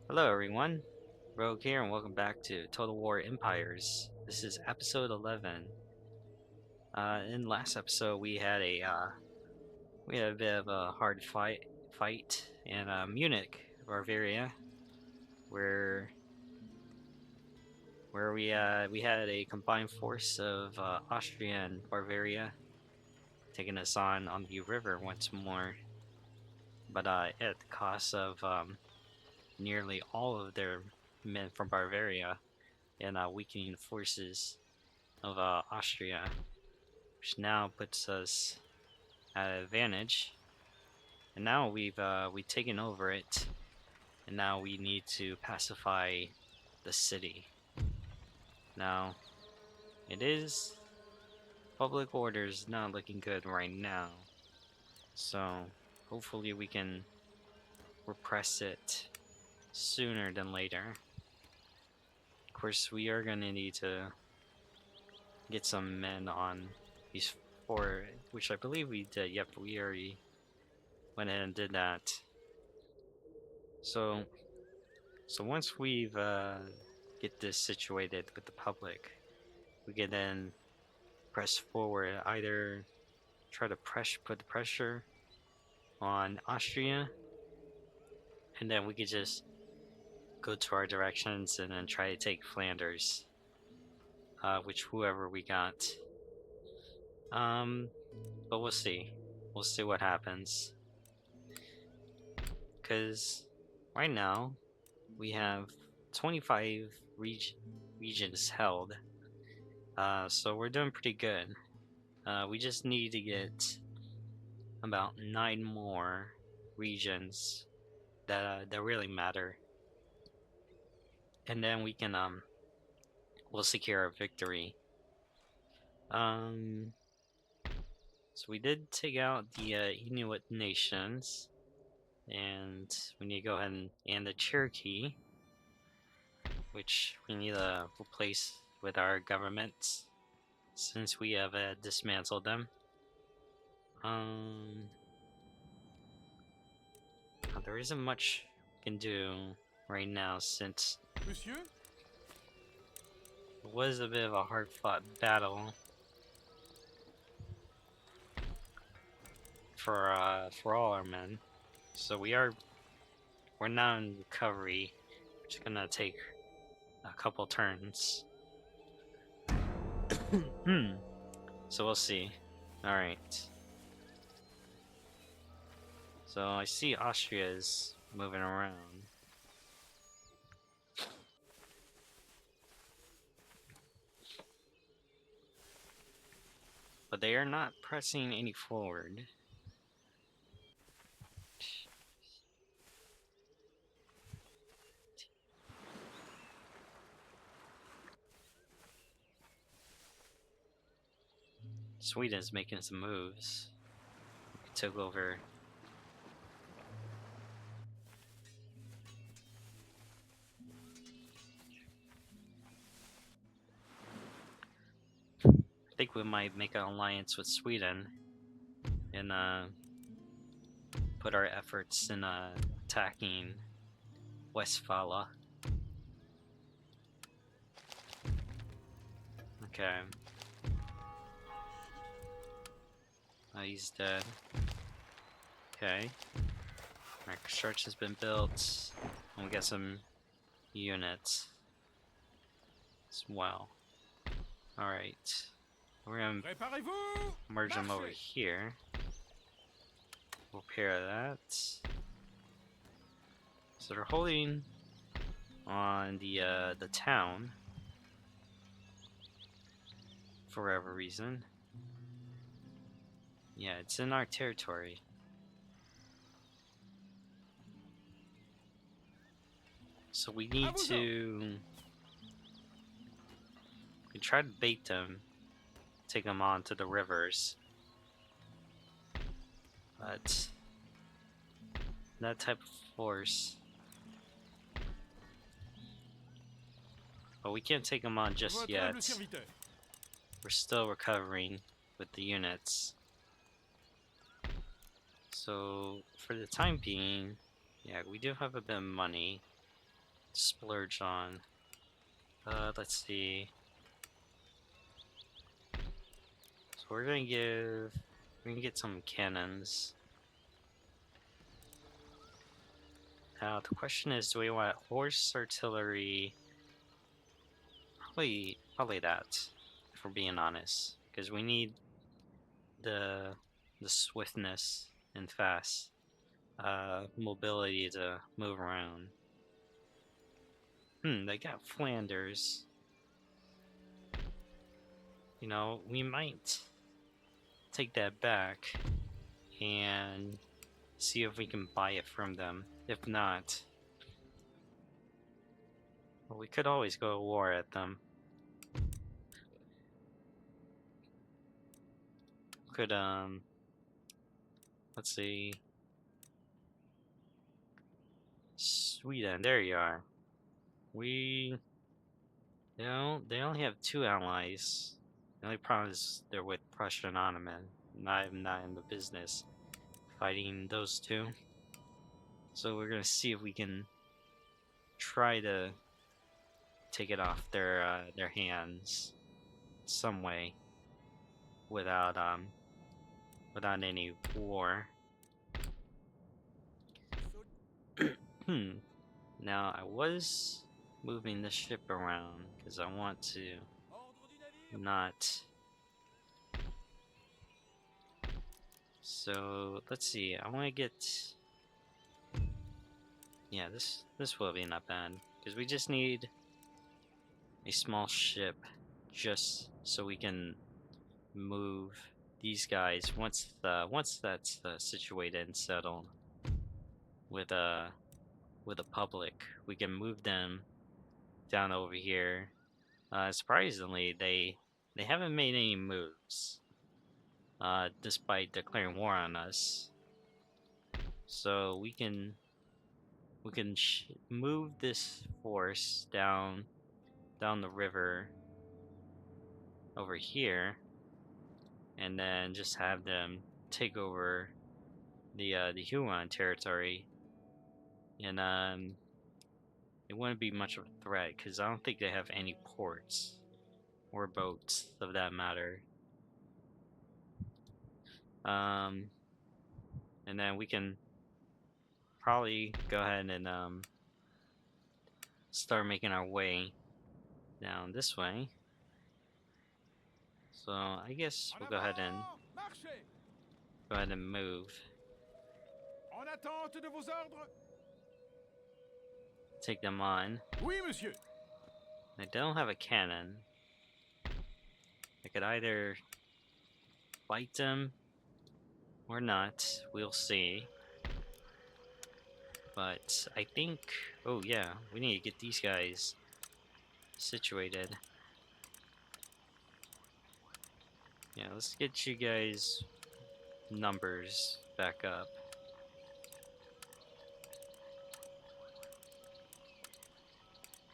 Hello everyone, Rogue here and welcome back to Total War Empires. This is episode 11. In last episode we had a bit of a hard fight in Munich, Bavaria, where we had a combined force of Austria and Bavaria taking us on the river once more, but at the cost of nearly all of their men from Bavaria and weakening the forces of Austria, which now puts us at an advantage. And now we've taken over it, and now we need to pacify the city. Now, it is public orders not looking good right now, so hopefully we can repress it sooner than later. Of course, we are gonna need to get some men on these four, which I believe we did. Yep, we already went ahead and did that. So, once we've get this situated with the public, we can then press forward. Either try to put the pressure on Austria, and then we could just go to our directions and then try to take Flanders, which whoever we got. Um, but we'll see. We'll see what happens. Because right now we have 25 regions held. So we're doing pretty good. We just need to get about 9 more regions that really matter, and then we'll secure a victory. Um, so we did take out the Inuit nations, and we need to go ahead and the Cherokee, which we need to replace with our government since we have dismantled them. Um, there isn't much we can do right now since Monsieur? it was a bit of a hard-fought battle for all our men. So we're now in recovery, which is gonna take a couple turns. So we'll see. Alright. So I see Austria is moving around. But they are not pressing any forward. Sweden's making some moves. We took over. I think we might make an alliance with Sweden and put our efforts in attacking Westphalia. Okay. He's dead. Okay. Our construction has been built. And we got some units as well. Alright. We're gonna merge them over here. Repair that. So they're holding on the town for whatever reason. Yeah, it's in our territory. So we need to we try to bait them, take them on to the rivers. But that type of force. But we can't take them on just yet. We're still recovering with the units. So for the time being, yeah, we do have a bit of money. splurge on. Let's see. So we're gonna get some cannons. Now the question is, do we want horse artillery? Probably that, if we're being honest, because we need the swiftness and fast mobility to move around. They got Flanders. You know, we might take that back and see if we can buy it from them. If not, well, we could always go to war at them. Could let's see. Sweden, there you are. We, they only have 2 allies. The only problem is they're with Prussia and Ottoman. I'm not in the business fighting those 2. So we're gonna see if we can try to take it off their hands some way without without any war. Now I was moving the ship around because I want to not. So let's see. I want to get. Yeah, this will be not bad because we just need a small ship just so we can move these guys once that's situated and settled with the public. We can move them down over here. Surprisingly, they haven't made any moves despite declaring war on us. So we can move this force down the river over here, and then just have them take over the Huron territory, and it wouldn't be much of a threat because I don't think they have any ports or boats of that matter. And then we can probably go ahead and start making our way down this way. So I guess we'll go ahead and move. Take them on. Oui, monsieur. I don't have a cannon. I could either fight them or not. We'll see. But I think, oh yeah, we need to get these guys situated. Yeah, let's get you guys numbers back up.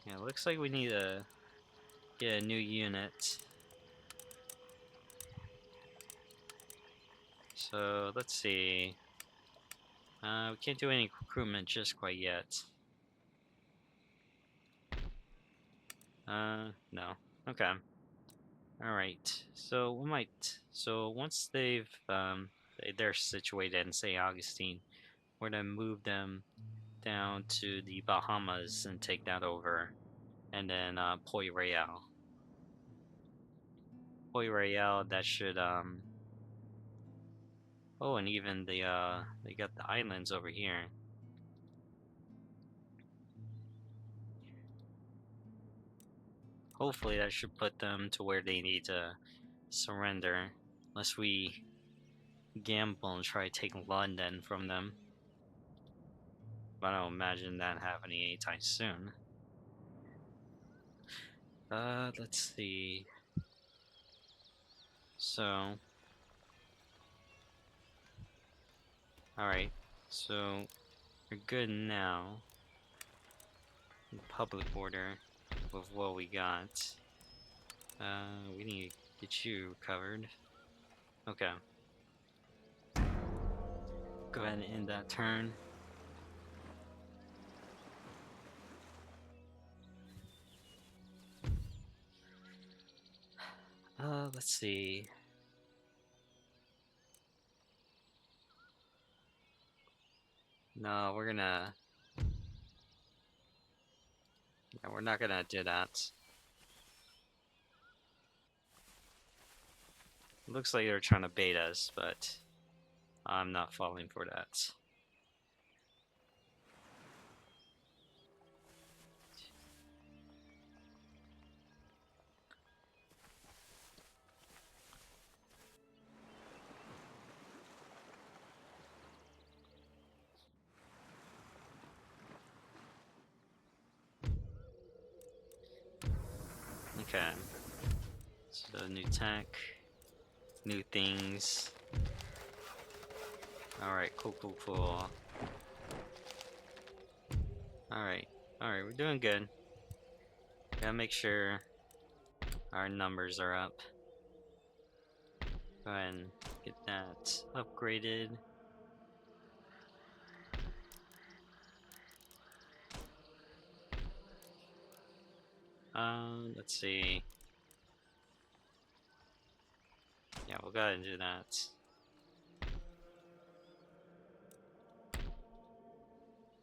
Yeah, looks like we need to get a new unit. So let's see. We can't do any recruitment just quite yet. No. Okay. Alright. So we might. So once they're situated in St. Augustine, we're gonna move them down to the Bahamas and take that over, and then Point Royal. Point Royal, that should oh, and even they got the islands over here. Hopefully that should put them to where they need to surrender, unless we gamble and try to take London from them. But I don't imagine that happening anytime soon. Let's see. So, alright, so we're good now. Public order with what we got. We need to get you covered. Okay. Go ahead and end that turn. Let's see. No, we're not gonna do that. Looks like they're trying to bait us, but I'm not falling for that. Okay. So new tech, new things. Alright, cool. Alright, we're doing good. Gotta make sure our numbers are up. Go ahead and get that upgraded. Let's see. Yeah, we'll go ahead and do that.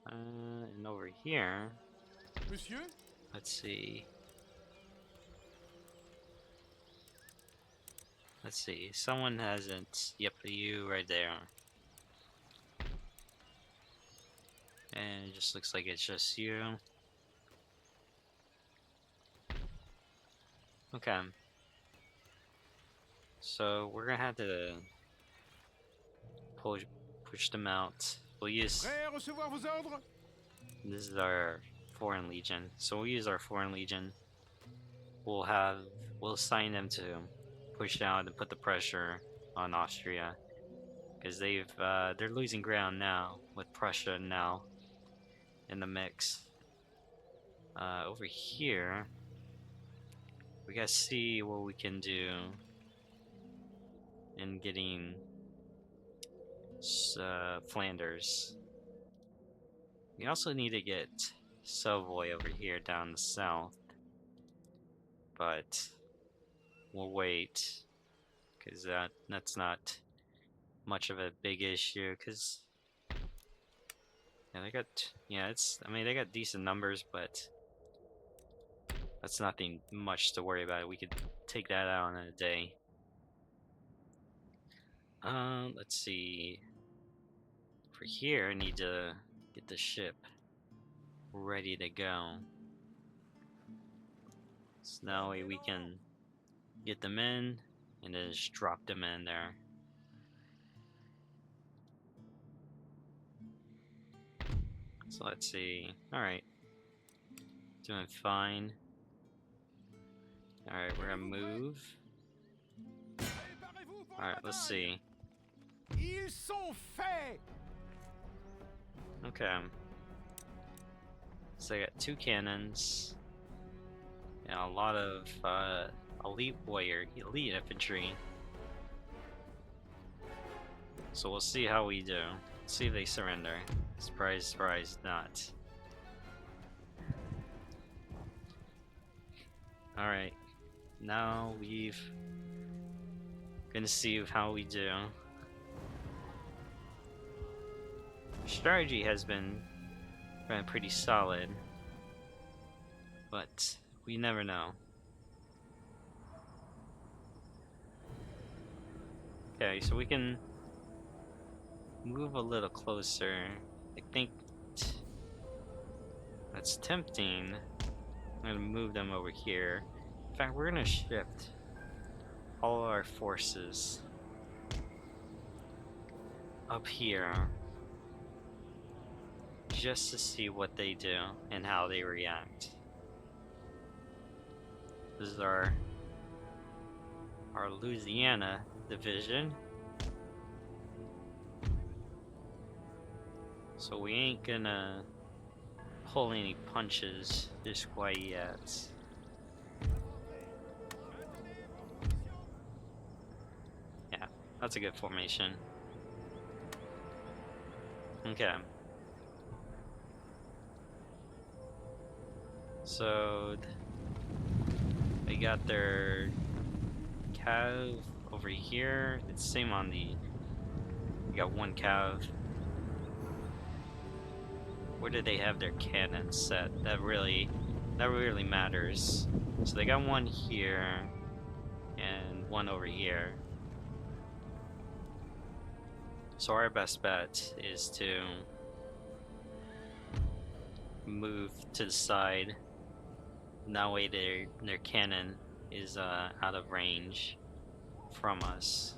And over here, Monsieur? let's see. Someone hasn't. Yep, you right there. And it just looks like it's just you. Okay. So we're gonna have to push them out. We'll use. Prêt à recevoir vos ordres? This is our Foreign Legion. So we'll use our Foreign Legion. We'll assign them to push down and put the pressure on Austria. Because they're losing ground now with Prussia now in the mix. Over here, we gotta see what we can do in getting Flanders. We also need to get Savoy over here down the south, but we'll wait because that's not much of a big issue. Because they got decent numbers, but that's nothing much to worry about. We could take that out in a day. Let's see. For here, I need to get the ship ready to go. So that way we can get them in and then just drop them in there. So let's see. Alright. Doing fine. Alright, we're gonna move. Alright, let's see. Ils sont faits! Okay. So I got 2 cannons. And a lot of elite infantry. So we'll see how we do. See if they surrender. Surprise, surprise, not. Alright. Now gonna see how we do. Strategy has been pretty solid, but we never know. Okay, so we can move a little closer. I think that's tempting. I'm gonna move them over here. In fact, we're gonna shift all our forces up here just to see what they do and how they react. This is our Louisiana division. So we ain't gonna pull any punches just quite yet. Yeah, that's a good formation. Okay. So they got their cav over here. It's same on the. We got one cav. Where do they have their cannons set? That really matters. So they got one here and one over here. So our best bet is to move to the side. And that way their cannon is out of range from us.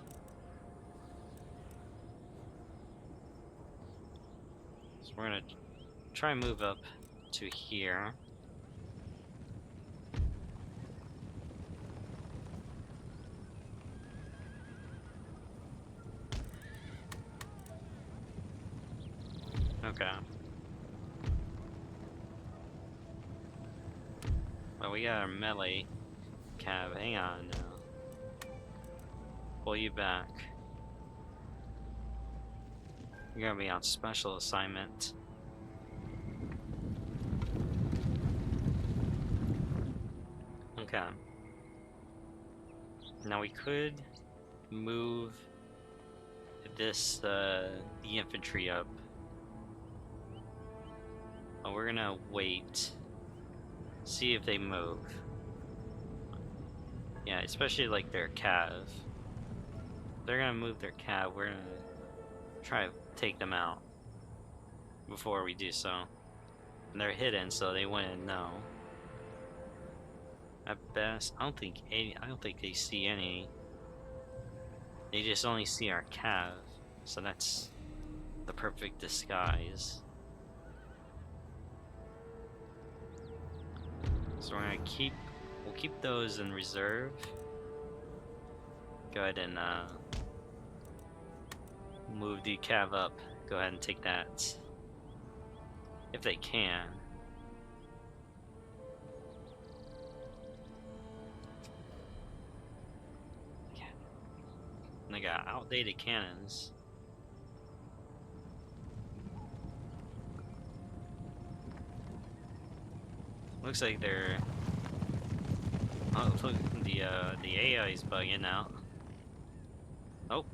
So we're gonna try and move up to here. Okay. Well, we got our melee cab. Hang on now. Pull you back. You're gonna be on special assignment. Okay. Now we could move the infantry up. But we're gonna wait. See if they move. Yeah, especially like their cav. They're gonna move their cav. We're gonna try to take them out before we do so. And they're hidden, so they wouldn't know. At best, I don't think they see any. They just only see our cav, so that's the perfect disguise. So we're gonna we'll keep those in reserve. Go ahead and move the cav up. Go ahead and take that. If they can. And they got outdated cannons. Looks like they're. Oh, look, the AI is bugging out. Oh.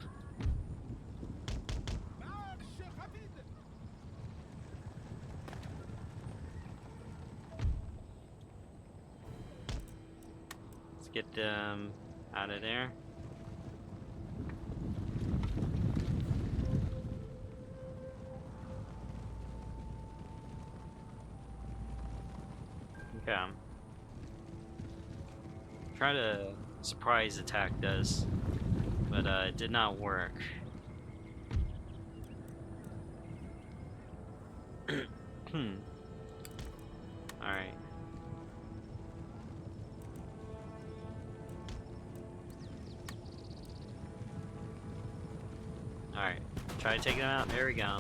Marche rapide. Let's get them out of there. Okay. Try to surprise attack this, but it did not work. Alright. Alright. Try to take them out. There we go.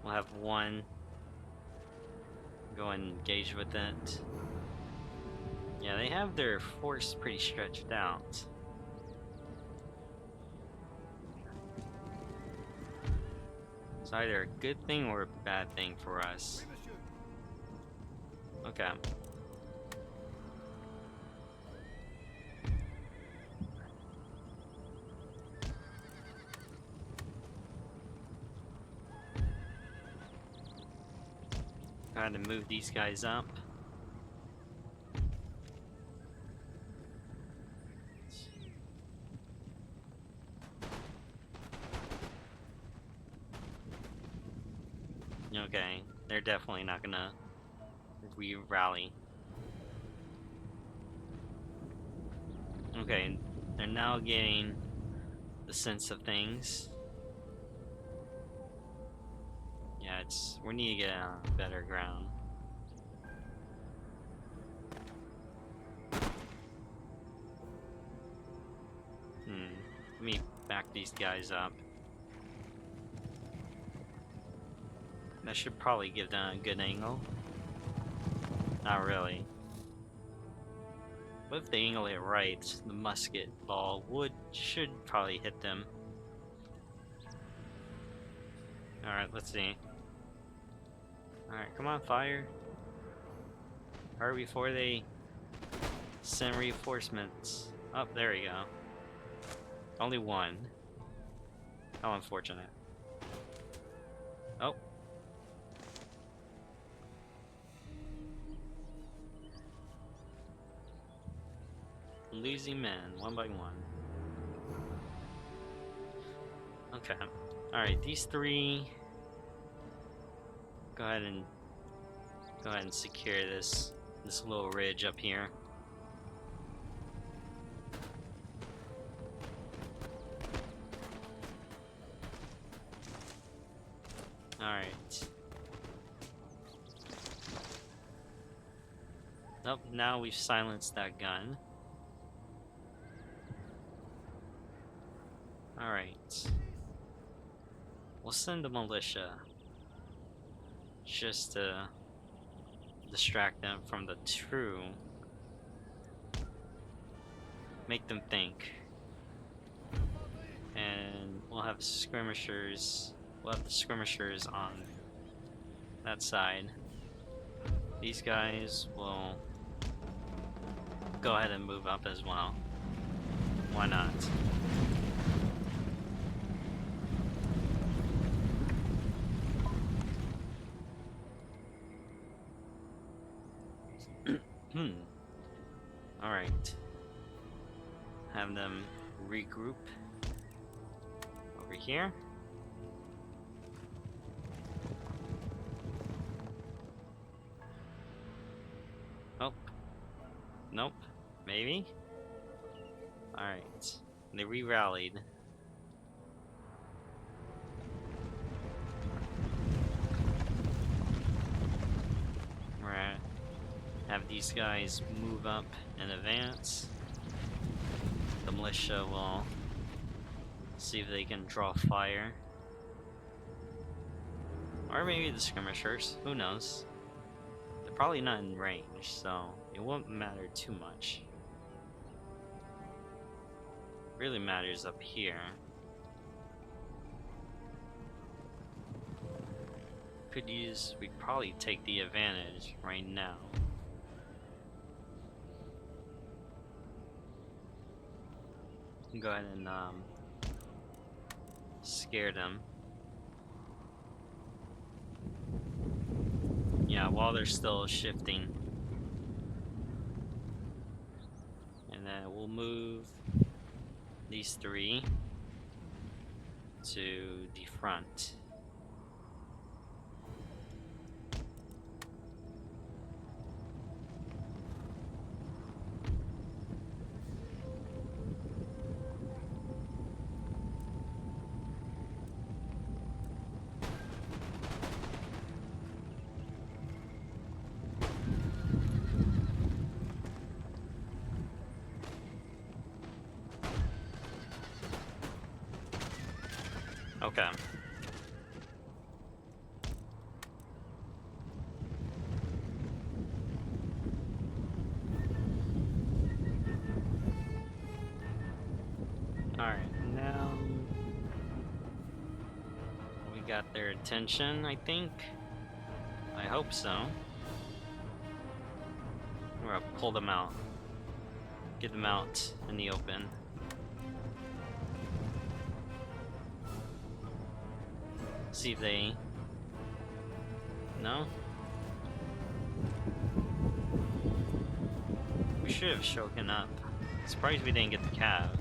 We'll have one go and engage with it. Yeah, they have their force pretty stretched out. It's either a good thing or a bad thing for us. Okay. Trying to move these guys up. Okay, they're definitely not gonna re-rally. Okay, they're now getting the sense of things. Yeah, we need to get on better ground. Let me back these guys up. That should probably give them a good angle. Not really. But if they angle it right, the musket ball should probably hit them. Alright, let's see. Alright, come on, fire. Hurry before they send reinforcements. Oh, there we go. Only one. How unfortunate. Oh. Losing men, one by one. Okay. Alright, these three. Go ahead and secure this little ridge up here. Alright. Nope, now we've silenced that gun. Alright. We'll send the militia. Just to distract them from the true. Make them think. And we'll have skirmishers. We'll have the skirmishers on that side. These guys will go ahead and move up as well. Why not? Alright. Have them regroup over here. Oh. Nope. Maybe? Alright. They re-rallied. Right. Have these guys move up and advance. The militia will see if they can draw fire. Or maybe the skirmishers, who knows? They're probably not in range, so it won't matter too much. Really matters up here. We'd probably take the advantage right now. Go ahead and scare them. Yeah, while they're still shifting. And then we'll move these three to the front. Okay. Alright, now we got their attention, I think. I hope so. We're gonna pull them out. Get them out in the open. See if they... No? We should have shoken up. Surprised we didn't get the cab.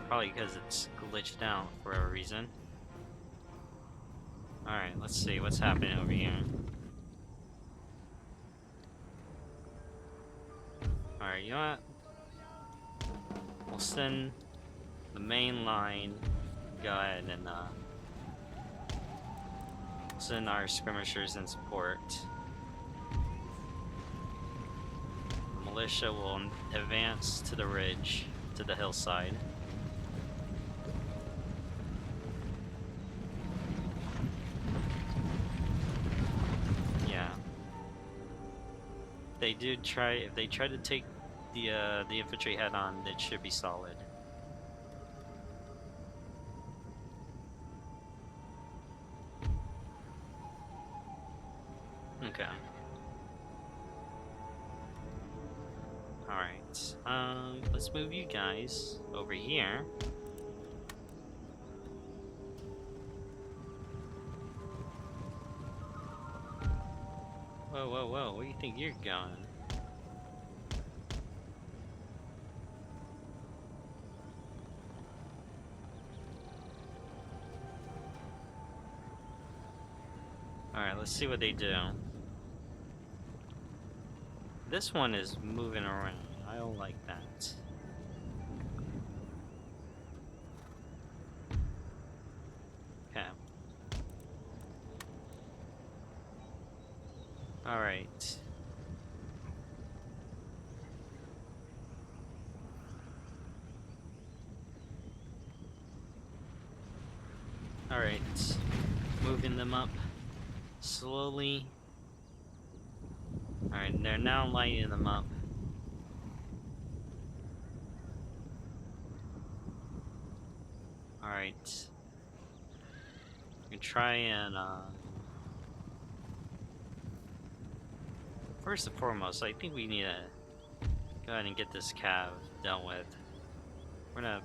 Probably because it's glitched out for a reason. Alright, let's see what's happening over here. Alright, you know what? We'll send the main line. Go ahead and send our skirmishers in support. Militia will advance to the ridge, to the hillside. Yeah. if they try to take the infantry head on, it should be solid. Okay. Alright. Let's move you guys over here. Whoa, whoa, whoa, where do you think you're going? Alright, let's see what they do. This one is moving around. I don't like that. Okay. Alright. Alright. Moving them up slowly. Alright, they're now lighting them up. Alright. We can try and first and foremost, I think we need to go ahead and get this cav dealt with. We're gonna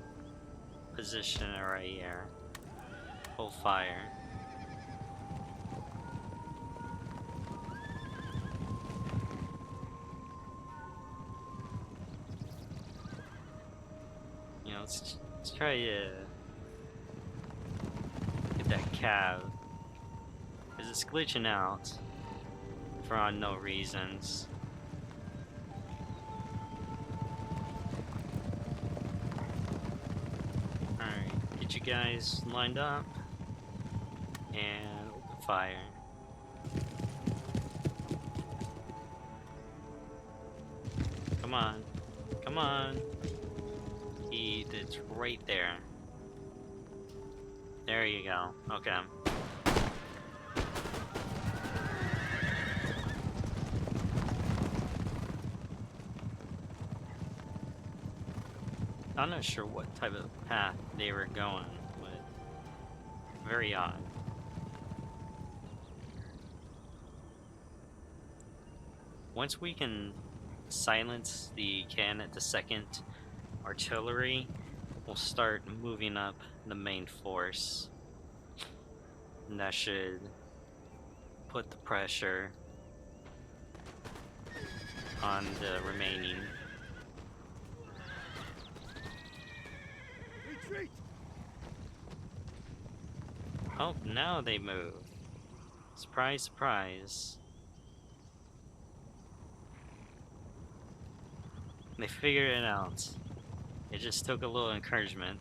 position it right here. Hold fire. You know, let's try to get that cav. Because it's glitching out for unknown reasons. Alright, get you guys lined up and open fire. Come on, come on. It's right there. There you go. Okay. I'm not sure what type of path they were going, but very odd. Once we can silence the cannon, the second artillery, we'll start moving up the main force. And that should put the pressure on the remaining. Retreat! Oh, now they move. Surprise, surprise. They figured it out. It just took a little encouragement.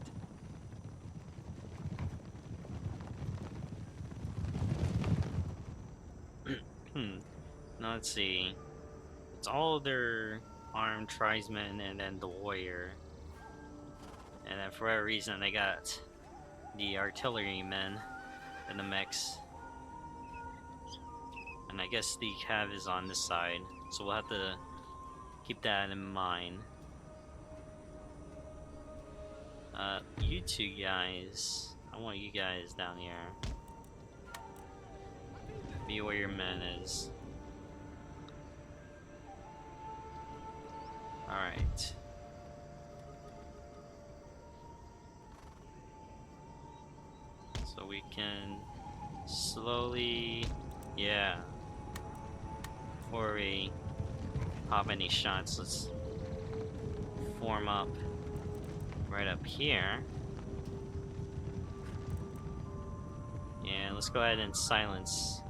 Now let's see. It's all their armed tribesmen and then the warrior. And then for whatever reason they got the artillerymen in the mix. And I guess the cav is on this side. So we'll have to keep that in mind. You two guys, I want you guys down here. Be where your men is. Alright. So we can slowly, yeah. Before we pop any shots, let's form up right up here. And let's go ahead and silence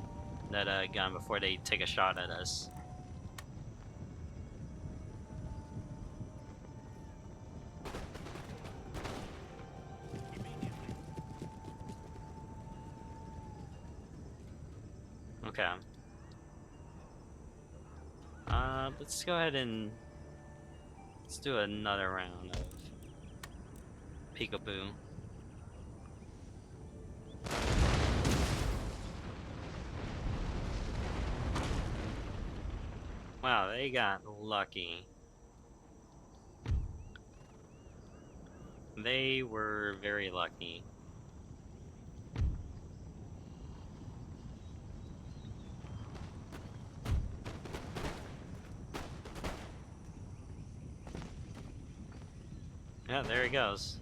that gun before they take a shot at us. Okay. Let's go ahead and let's do another round of peekaboo. Wow, they got lucky. They were very lucky. Yeah, there he goes.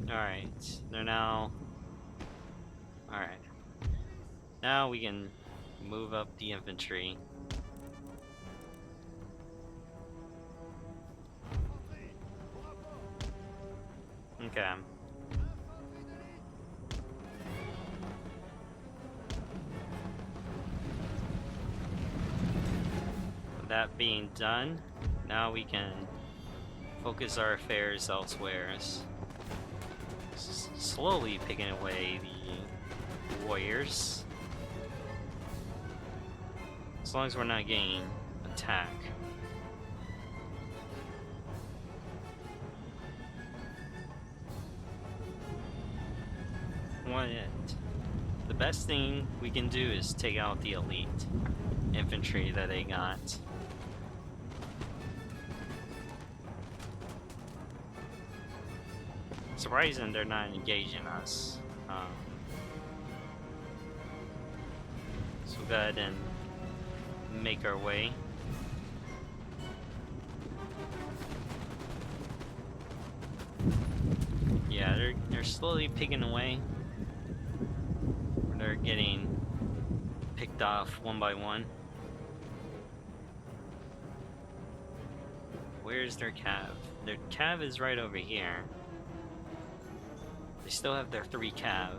Alright, they're now... Alright, now we can move up the infantry. Infanterie, au rapport. Okay. Infanterie de ligne. That being done, now we can focus our affairs elsewhere. Slowly picking away the warriors. As long as we're not getting attacked. The best thing we can do is take out the elite infantry that they got. Surprising they're not engaging us. So we'll go ahead and make our way. Yeah, they're slowly picking away. They're getting picked off one by one. Where's their cav? Their cav is right over here. They still have their 3 cav.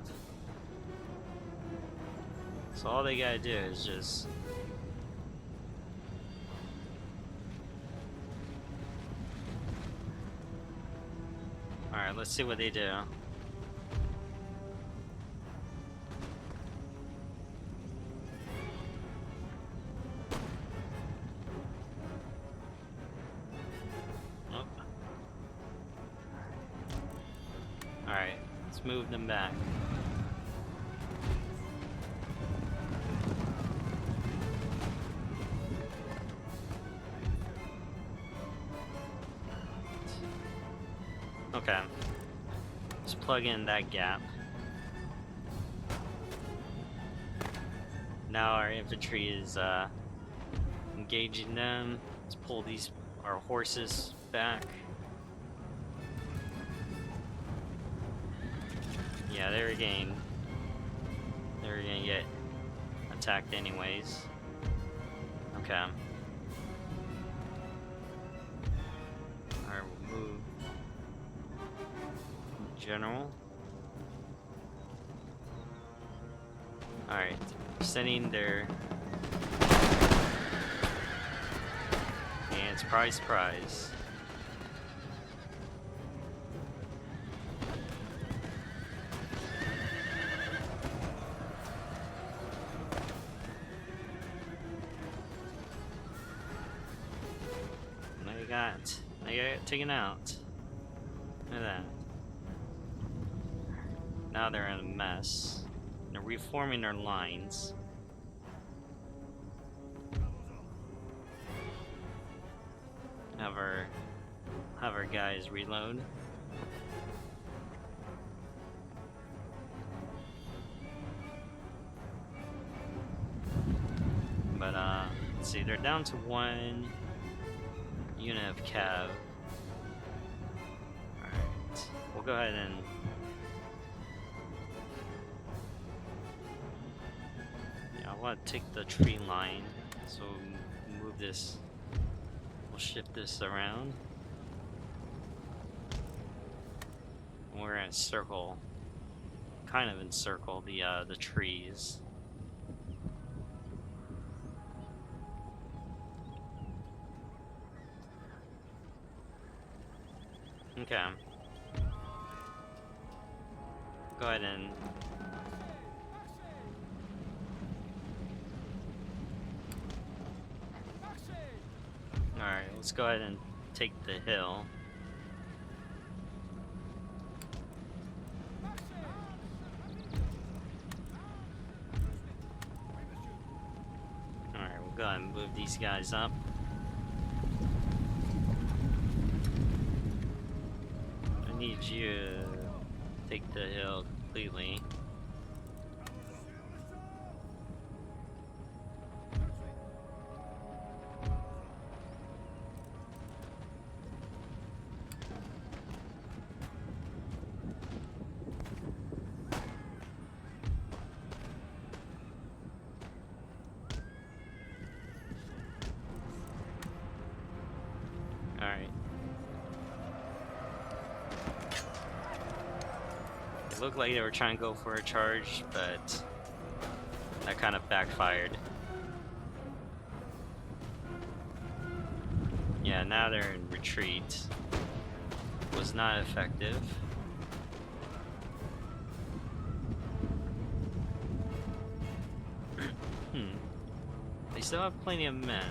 So all they gotta do is just... Alright, let's see what they do. Oh. Alright, let's move them back. Okay. Let's plug in that gap. Now our infantry is engaging them. Let's pull our horses back. Yeah, they're gonna get attacked anyways. Okay. Alright, we'll move. General. Alright, sending their... And surprise, surprise. They got taken out. Look at that. Now they're in a mess. They're reforming their lines. Have our guys reload. But let's see, they're down to 1 unit of cav. Alright. We'll go ahead and I want to take the tree line, so we'll move this. We'll shift this around. We're gonna circle, kind of encircle the trees. Okay. Go ahead and alright, let's go ahead and take the hill. Alright, we'll go ahead and move these guys up. I need you to take the hill completely. Alright. It looked like they were trying to go for a charge, but that kind of backfired. Yeah, now they're in retreat. Was not effective. They still have plenty of men,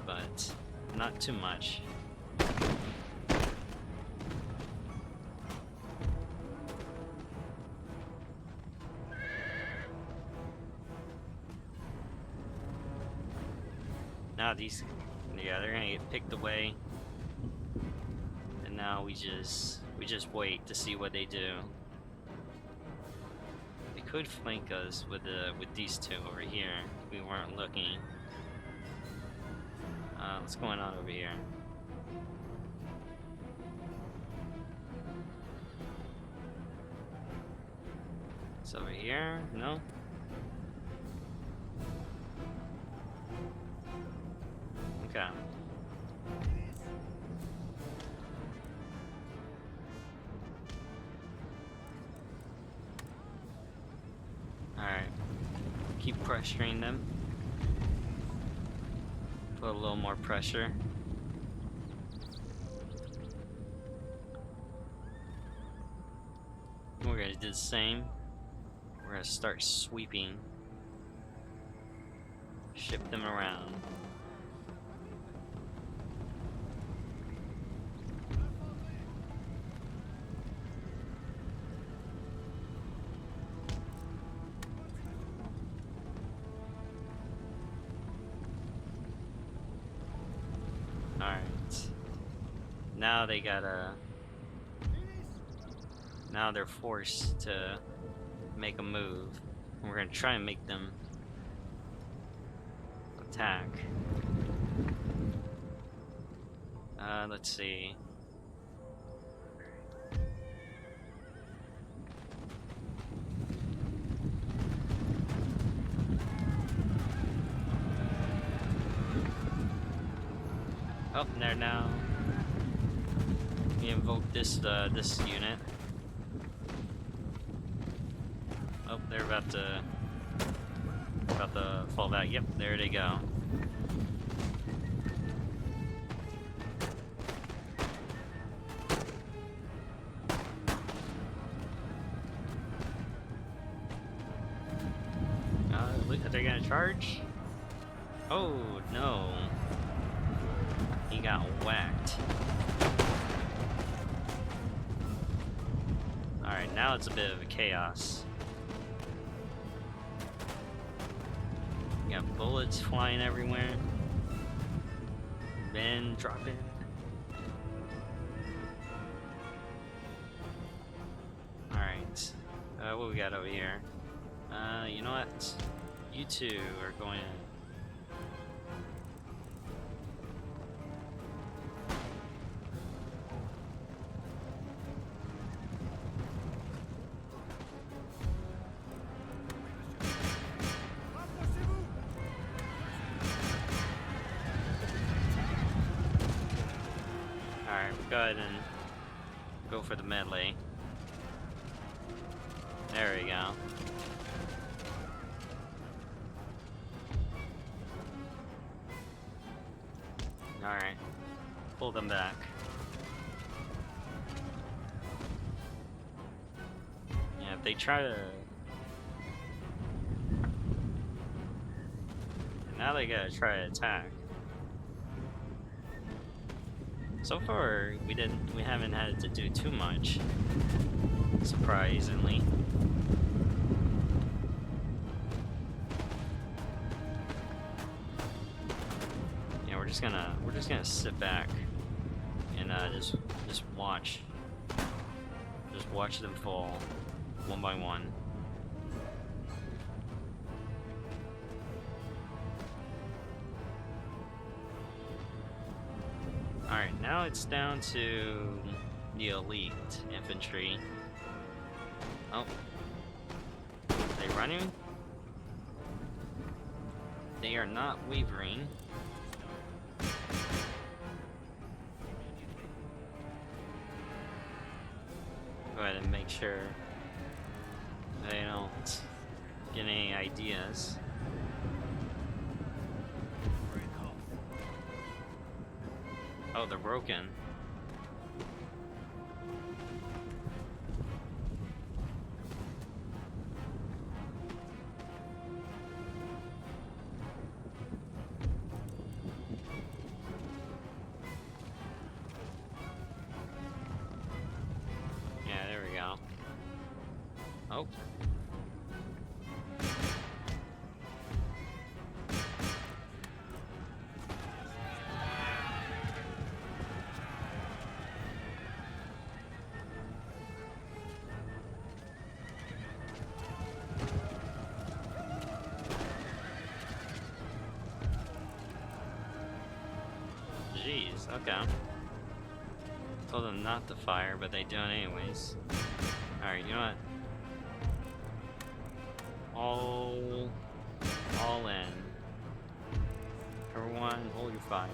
but not too much. Now these, yeah, they're gonna get picked away, and now we just wait to see what they do. They could flank us with these two over here if we weren't looking. What's going on over here? It's over here? No? Okay. Alright. Keep pressuring them. Put a little more pressure. We're gonna do the same. We're gonna start sweeping. Ship them around. Alright. Now they gotta... Now they're forced to make a move. We're gonna try and make them attack. Let's see. Oh, there now. We invoke this unit. Oh, they're about to fall back. Yep, there they go. Look, they're gonna charge. Oh no, he got whacked. All right, now it's a bit of a chaos. You got bullets flying everywhere. Men dropping. Alright. What we got over here? You know what? You two are going Rapprochez-vous. Alright, we'll go ahead and go for the melee. There we go. Alright. Pull them back. Yeah, if they try to... Now they gotta try to attack. So far, we haven't had to do too much, surprisingly. Yeah, we're just gonna sit back and just watch them fall one by one. All right, now it's down to the elite infantry. Oh, they running? They are not wavering. Go ahead and make sure they don't get any ideas. Oh, they're broken. Yeah, there we go. Oh. Jeez, okay. Told them not to fire, but they do it anyways. Alright, you know what? All in. Everyone, hold your fire.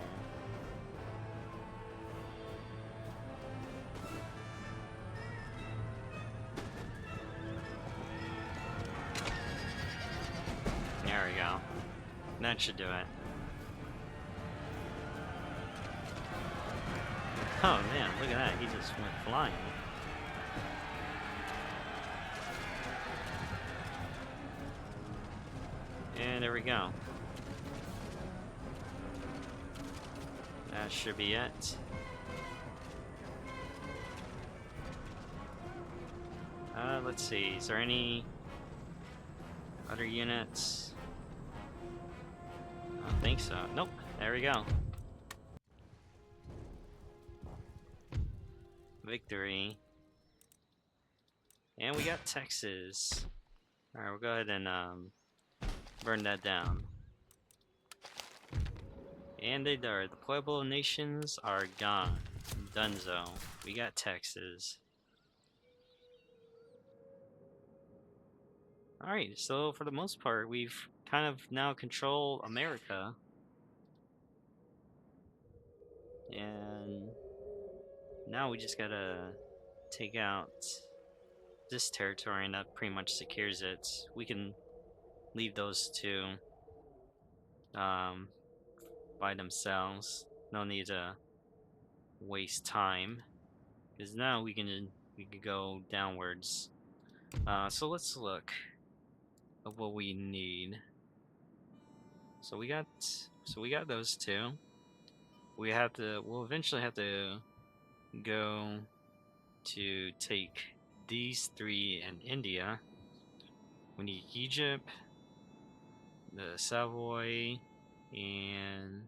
There we go. That should do it. Oh man, look at that. He just went flying. And there we go. That should be it. Let's see. Is there any other units? I don't think so. Nope. There we go. Victory. And we got Texas. Alright, we'll go ahead and burn that down. And they are. The Pueblo nations are gone. Dunzo. We got Texas. Alright, so for the most part, we've kind of now control America. And now we just gotta take out this territory, and that pretty much secures it. We can leave those two um, by themselves. No need to waste time, because now we can go downwards. So let's look at what we need. So we got those two. We'll eventually have to go to take these three in India. We need Egypt, the Savoy, and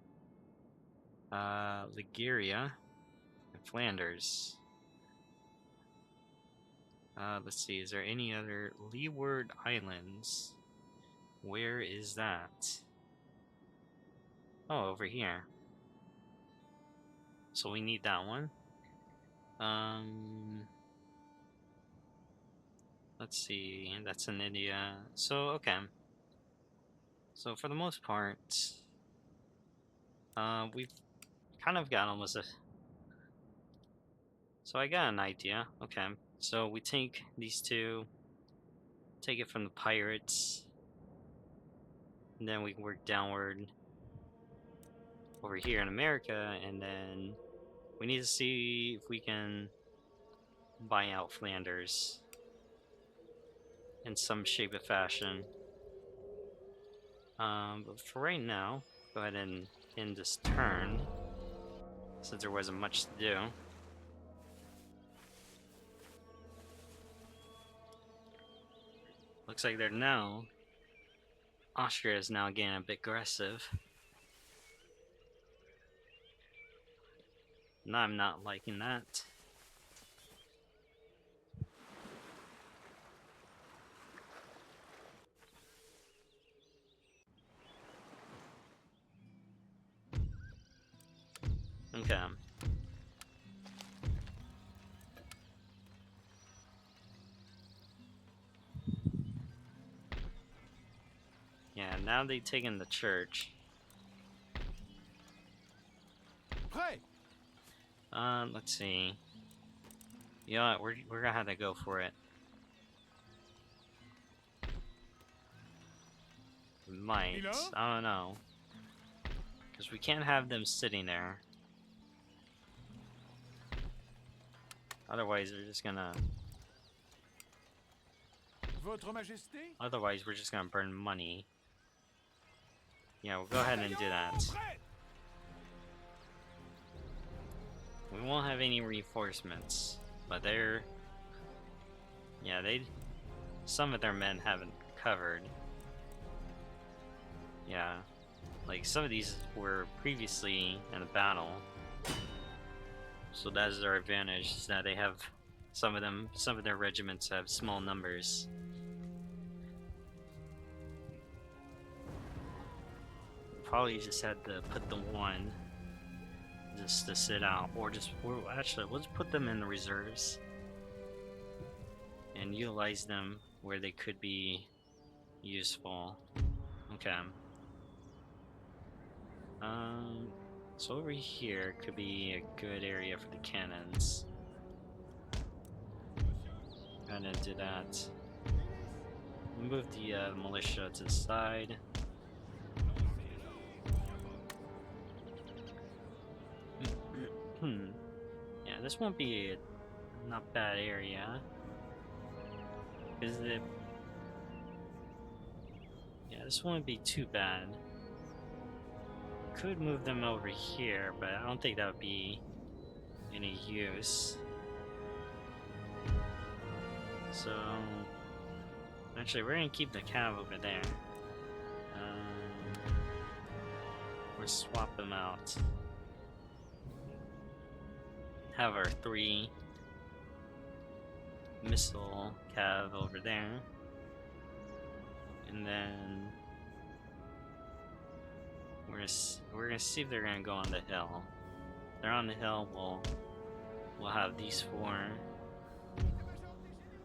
Liguria, and Flanders. Let's see, is there any other Leeward Islands? Where is that? Oh, over here. So we need that one. Let's see, that's in India. So, okay. So for the most part, we've kind of got almost a... So I got an idea. Okay. So we take these two, take it from the pirates, and then we work downward over here in America, and then we need to see if we can buy out Flanders in some shape or fashion. But for right now, go ahead and end this turn. since there wasn't much to do. Looks like they're now. Austria is now getting a bit aggressive. And I'm not liking that. Okay. Yeah, now they've taken the church. Prêt. Let's see. You know what? We're gonna have to go for it. We might. Milo? I don't know. Because we can't have them sitting there. Otherwise, they're just gonna. Votre Majesté? Otherwise, we're just gonna burn money. Yeah, we'll go ahead and do that. Prêt. We won't have any reinforcements, but they're. Yeah, some of their men haven't covered. Yeah, like some of these were previously in a battle, so that is their advantage. Is that they have some of their regiments have small numbers. Probably just had to put the one just to sit out, or actually let's put them in the reserves and utilize them where they could be useful. Okay. So over here could be a good area for the cannons. Gonna do that. Move the militia to the side. Yeah, this won't be a not bad area. Is it? Yeah, this wouldn't be too bad. Could move them over here, but I don't think that would be any use. So, actually, we're gonna keep the cav over there. We'll swap them out. Have our 3 missile cav over there, and then we're gonna see if they're gonna go on the hill. If they're on the hill, we'll have these 4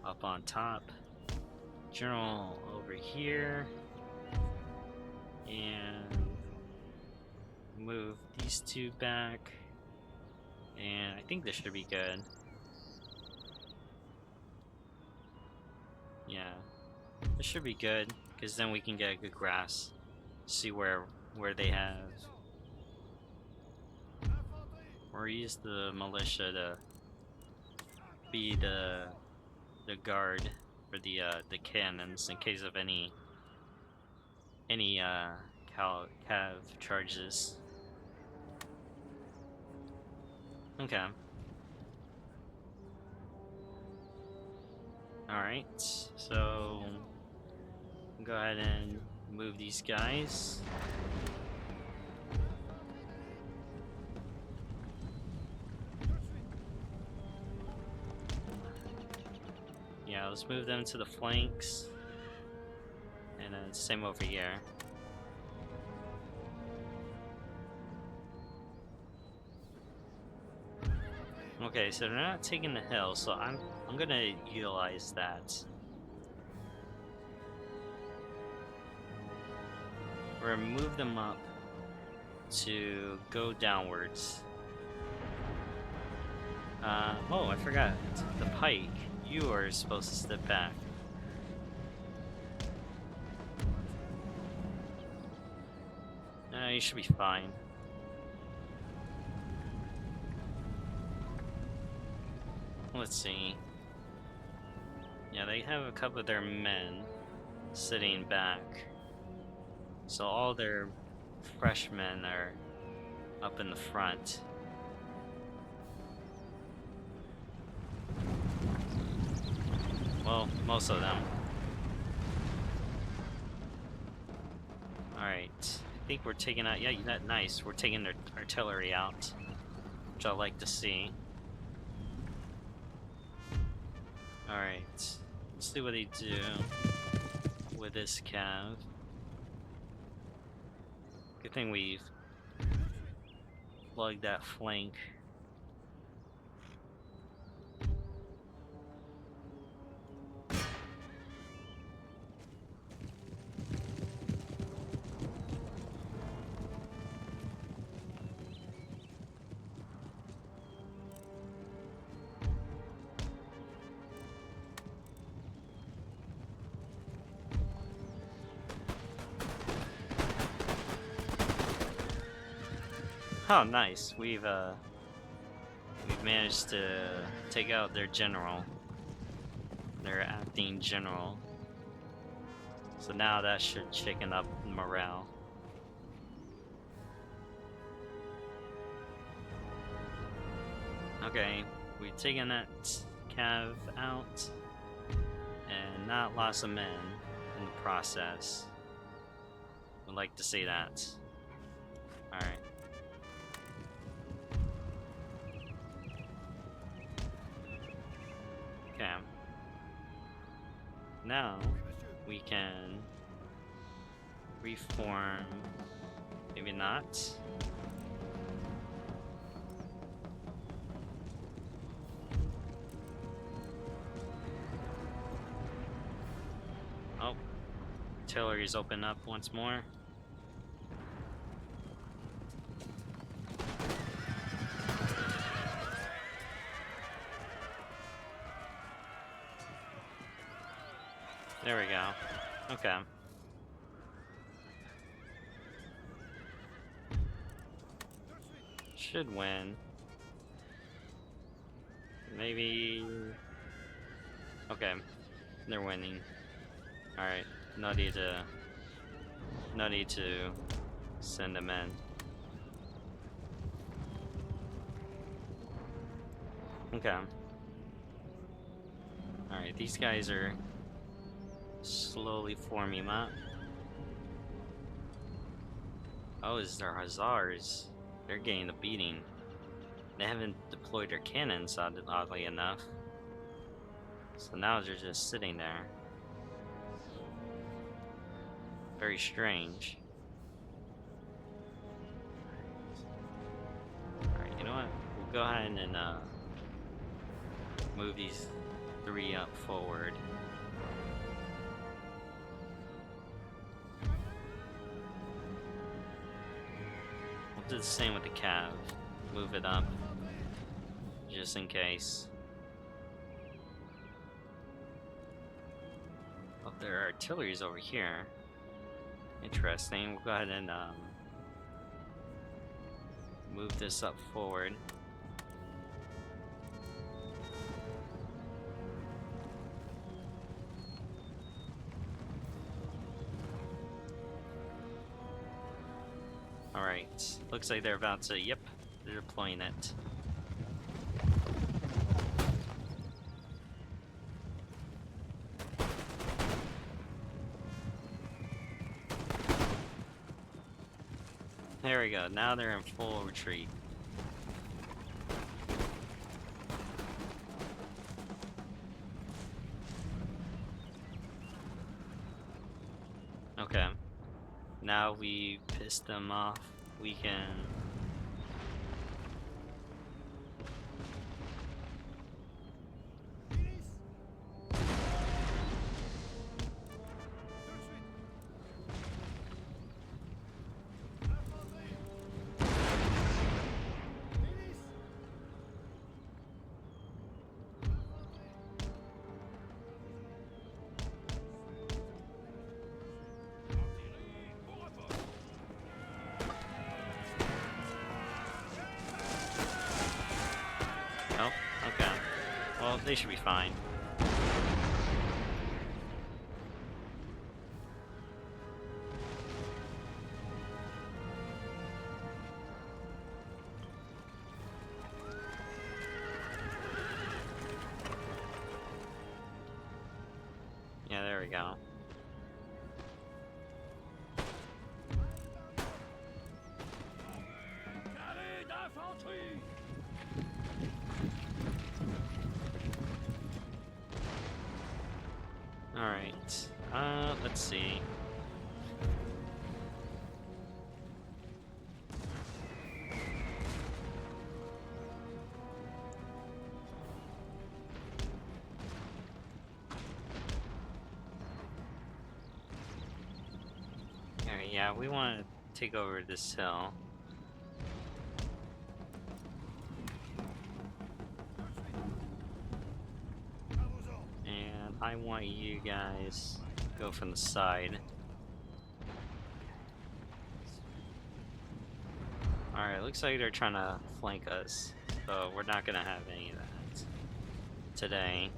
up on top. General over here, and move these 2 back. And I think this should be good. Yeah, this should be good, because then we can get a good grasp, see where they have, or use the militia to be the guard for the cannons in case of any cav charges. Okay. Alright, so go ahead and move these guys. Yeah, let's move them to the flanks. And then same over here. Okay, so they're not taking the hill, so I'm gonna utilize that. We're gonna move them up to go downwards. Oh, I forgot. The pike. You are supposed to step back. You should be fine. Let's see. Yeah, they have a couple of their men sitting back. So all their freshmen are up in the front. Well, most of them. Alright. I think we're taking out... Yeah, that nice. We're taking their artillery out, which I like to see. Alright. Let's see what they do with this cav. Good thing we've plugged that flank. Oh, nice. We've managed to take out their general, their acting general. So now that should chicken up morale. Okay, we've taken that cav out and not lost a men in the process. Would like to see that. Alright. Okay. Now we can reform. Maybe not. Oh, artillery's open up once more. There we go. Okay. Should win. Maybe. Okay. They're winning. Alright. No need to send them in. Okay. Alright, these guys are slowly forming up. Oh, is their hussars? They're getting a beating. They haven't deployed their cannons, oddly enough. So now they're just sitting there. Very strange. Alright, you know what? We'll go ahead and move these 3 up forward. We'll do the same with the cav. Move it up, just in case. Oh, their artillery's over here. Interesting. We'll go ahead and move this up forward. Alright, looks like they're about to, yep, they're deploying it. There we go, now they're in full retreat. Okay. Now we pissed them off. We can they should be fine. we go. Carré d'infanterie! Alright. Let's see. Alright, yeah, we want to take over this hill. And I want you guys to go from the side. Alright, looks like they're trying to flank us. So we're not gonna have any of that today.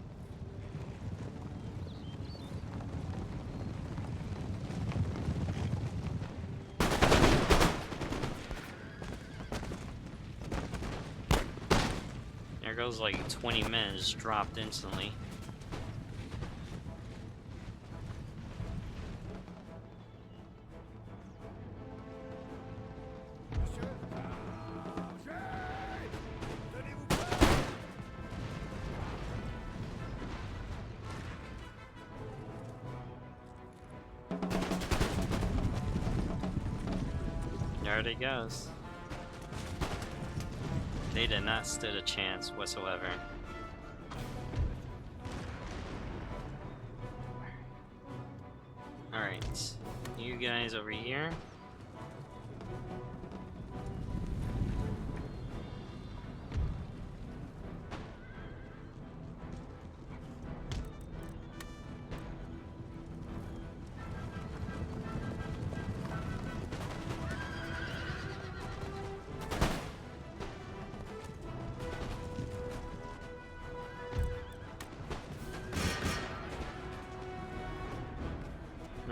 There goes like 20 men, just dropped instantly. Monsieur, chargez! Tenez-vous prêts! There it goes. They did not stand a chance whatsoever. Alright, you guys over here.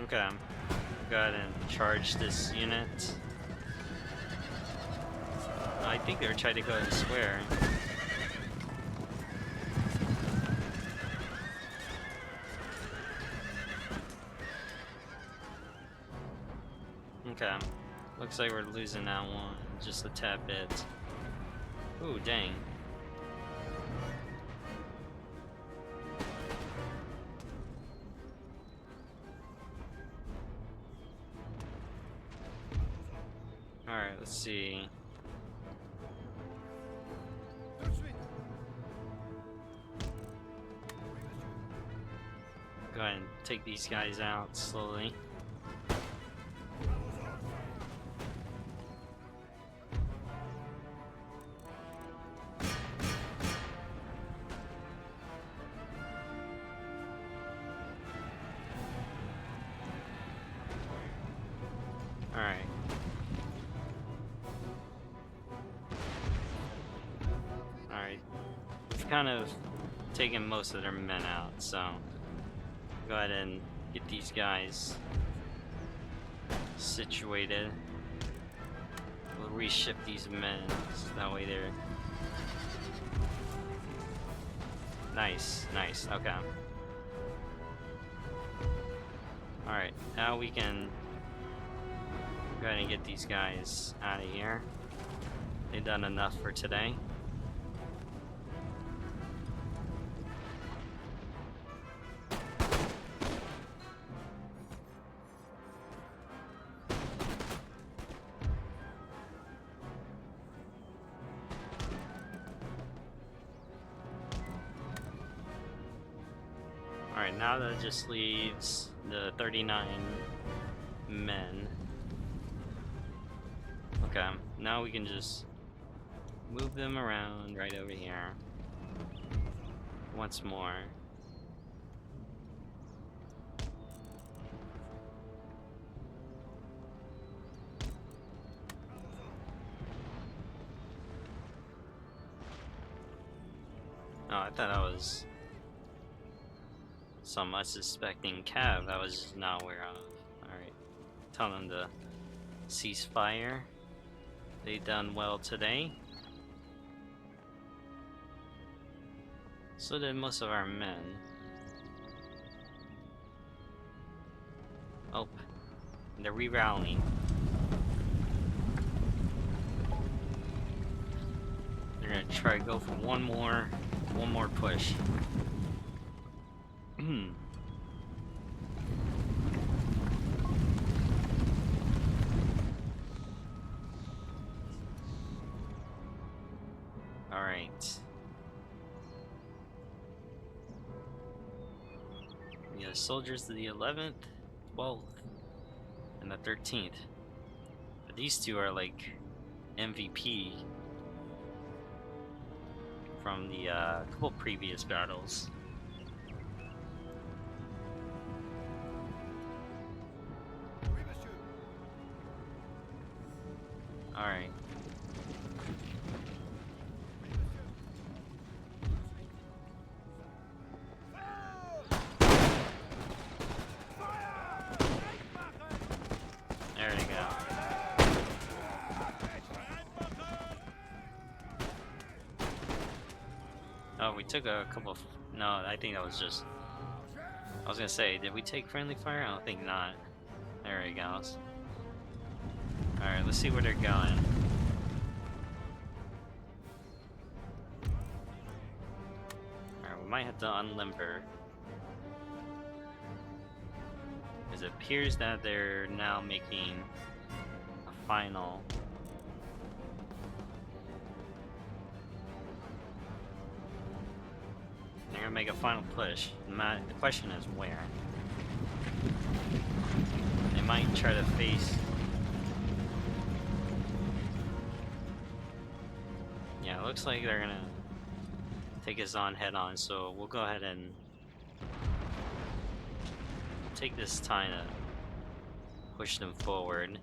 Okay, go ahead and charge this unit. I think they're trying to go and square. Okay, looks like we're losing that one just a tad bit. Ooh, dang. Alright, let's see. Tout de suite! Go ahead and take these guys out slowly. Alright. Alright. We've kind of taken most of their men out, so go ahead and get these guys situated. We'll reship these men, so that way they're... Nice, nice, okay. Alright, now we can go ahead and get these guys out of here. They've done enough for today. Alright, now that just leaves the 39 men. Okay, now we can just move them around right over here. Once more. Oh, I thought that was some unsuspecting cab I was just not aware of. Alright. Tell them to cease fire. They done well today. So did most of our men. They're re-rallying. They're gonna try to go for one more push. All right. Yeah, soldiers of the 11th, 12th, and the 13th. But these two are like MVP from the couple previous battles. Oui, monsieur. All right. There you go. Oh, we took a couple of... No, I think that was just... I was gonna say, did we take friendly fire? I don't think not. There he goes. Alright, let's see where they're going. Alright, we might have to unlimber. Because it appears that they're now making a final... They're gonna make a final push. The question is where. They might try to face... Yeah, it looks like they're gonna take us on head on, so we'll go ahead and take this time to push them forward.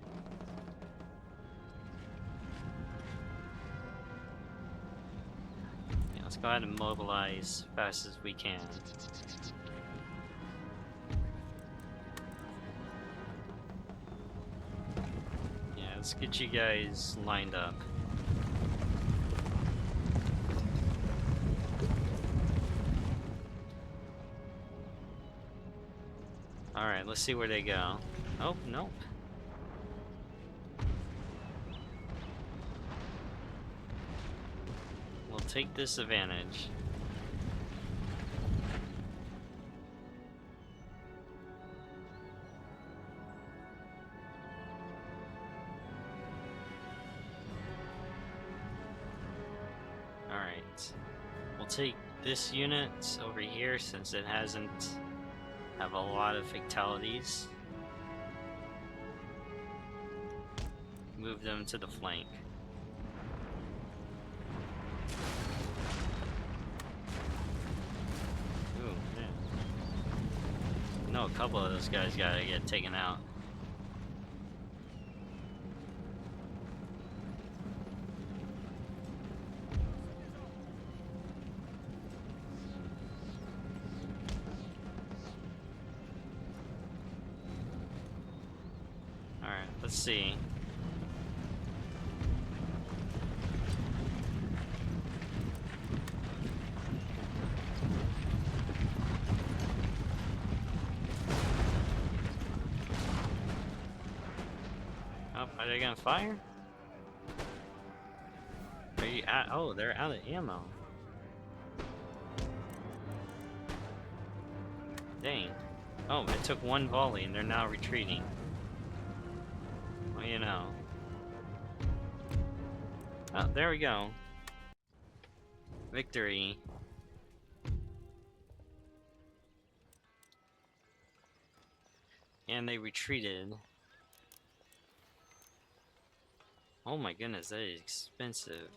Yeah, let's go ahead and mobilize as fast as we can. Yeah, let's get you guys lined up. Alright, let's see where they go. Oh, nope. We'll take this advantage. Alright. We'll take this unit over here since it hasn't have a lot of fatalities. Move them to the flank. Ooh, man. No, a couple of those guys gotta get taken out. Alright, let's see. Oh, are they gonna fire? Are you at? Oh, they're out of ammo. Dang. Oh, it took one volley and they're now retreating. Well, you know. Oh, there we go. Victory. And they retreated. Oh my goodness, that is expensive.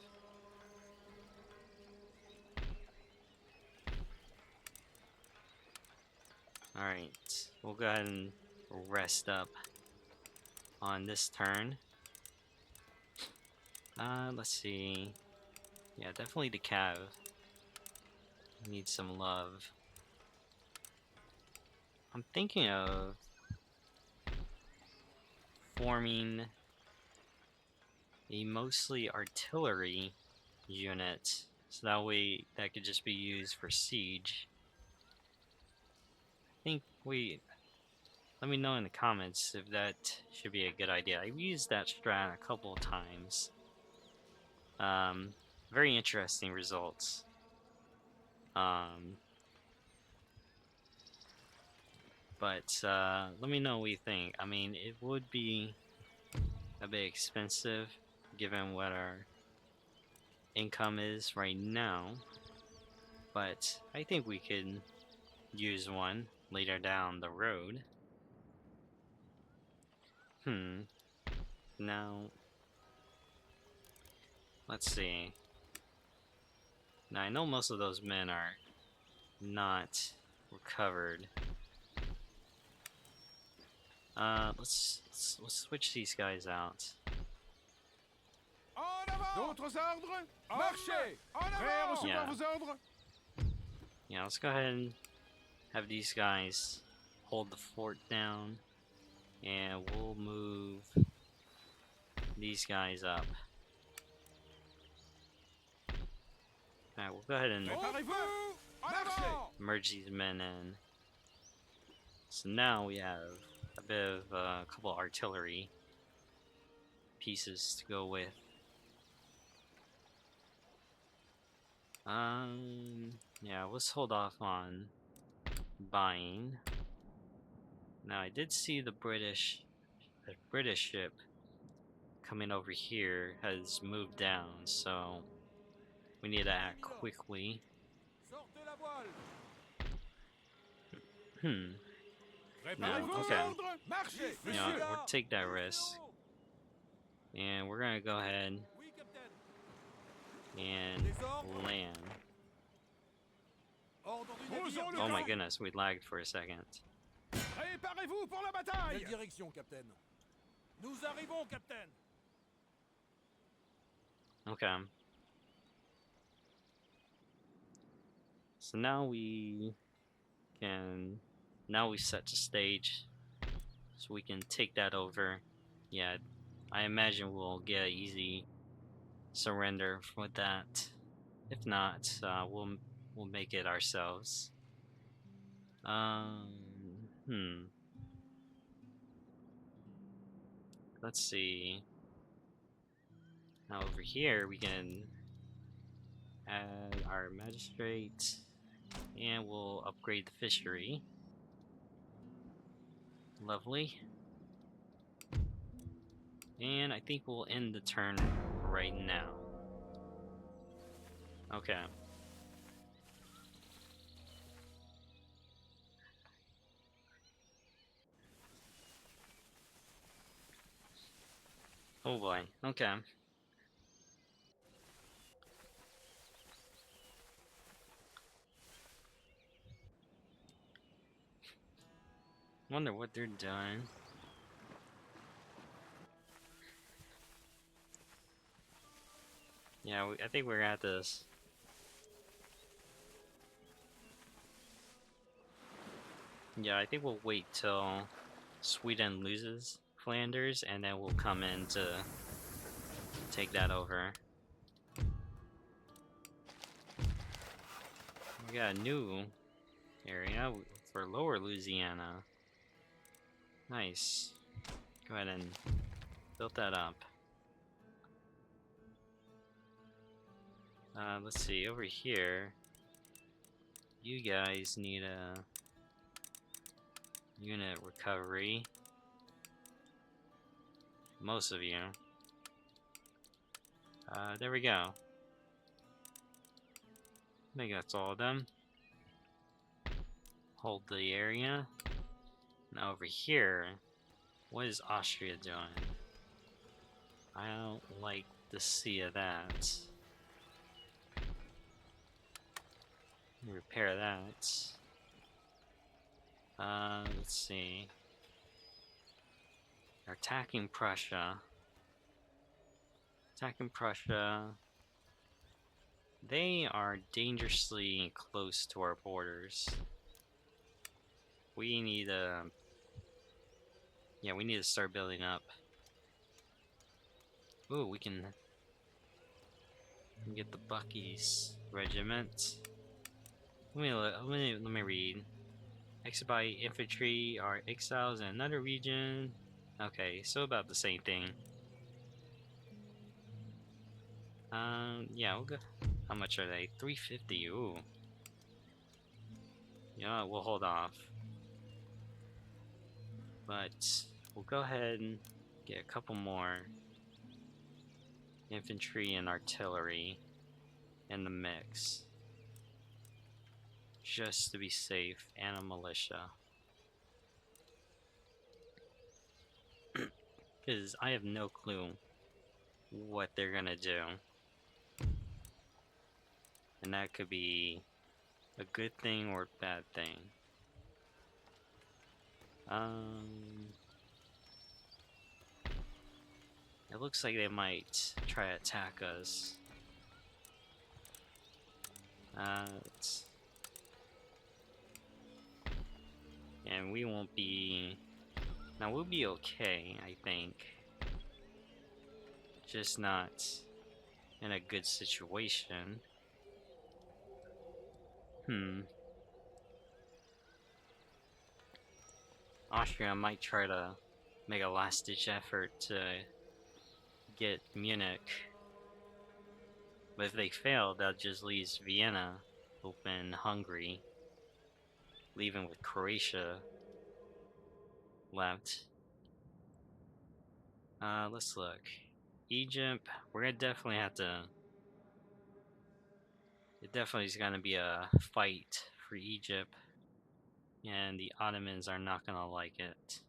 Alright, we'll go ahead and rest up on this turn. Let's see. Yeah, definitely the Cav. Need some love. I'm thinking of forming a mostly artillery unit, so that way that could just be used for siege. I think we Let me know in the comments if that should be a good idea. I've used that strat a couple of times. Very interesting results. But let me know what you think. I mean, it would be a bit expensive given what our income is right now, but I think we could use one later down the road. Now, let's see. Now, I know most of those men are not recovered. Let's switch these guys out. En avant! D'autres ordres? Marchez! En avant! Prêt à recevoir Yeah. vos ordres? Yeah, let's go ahead and have these guys hold the fort down, and we'll move these guys up. Alright, we'll go ahead and Préparez-vous! En avant! merge these men in. So now we have a bit of a couple artillery pieces to go with. Yeah, let's hold off on buying. Now I did see the British ship coming over here has moved down, so we need to act quickly. Sortez la voile! No, Préparez-vous aux okay. ordres? Marchez! You know, we'll take that risk. And we're gonna go ahead Oui, capitaine. and land. Ordre du navire. Oh my goodness, we lagged for a second. Préparez-vous pour la bataille! Quelle direction, capitaine? Nous arrivons, capitaine! Okay. So now we set the stage so we can take that over. Yeah, I imagine we'll get easy surrender with that. If not, we'll make it ourselves. Let's see. Now over here we can add our magistrate, and we'll upgrade the fishery. Lovely. And I think we'll end the turn right now. Okay. Oh boy. Okay. Wonder what they're doing. Yeah, I think we're at this. Yeah, I think we'll wait till Sweden loses Flanders, and then we'll come in to take that over. We got a new area for Lower Louisiana. Nice. Go ahead and build that up. Let's see, over here, you guys need a unit recovery. Most of you. There we go. I think that's all of them. Hold the area. Now over here, what is Austria doing? I don't like the see of that. Repair that. Let's see. They're attacking Prussia. Attacking Prussia. They are dangerously close to our borders. We need to... Yeah, we need to start building up. Ooh, we can get the Bucky's regiment. Let me read. Exabyte infantry are exiles in another region. Okay, so about the same thing. Yeah, we'll go. How much are they? 350. Ooh. Yeah, we'll hold off. But we'll go ahead and get a couple more infantry and artillery in the mix. Just to be safe, and a militia. Because I have no clue what they're gonna do. And that could be a good thing or a bad thing. It looks like they might try to attack us. And we won't be... Now, we'll be okay, I think. Just not in a good situation. Austria might try to make a last-ditch effort to get Munich. But if they fail, that just leaves Vienna open, Hungary, leaving with Croatia left. Let's look. Egypt, we're gonna definitely have to... It definitely is gonna be a fight for Egypt. And the Ottomans are not gonna like it.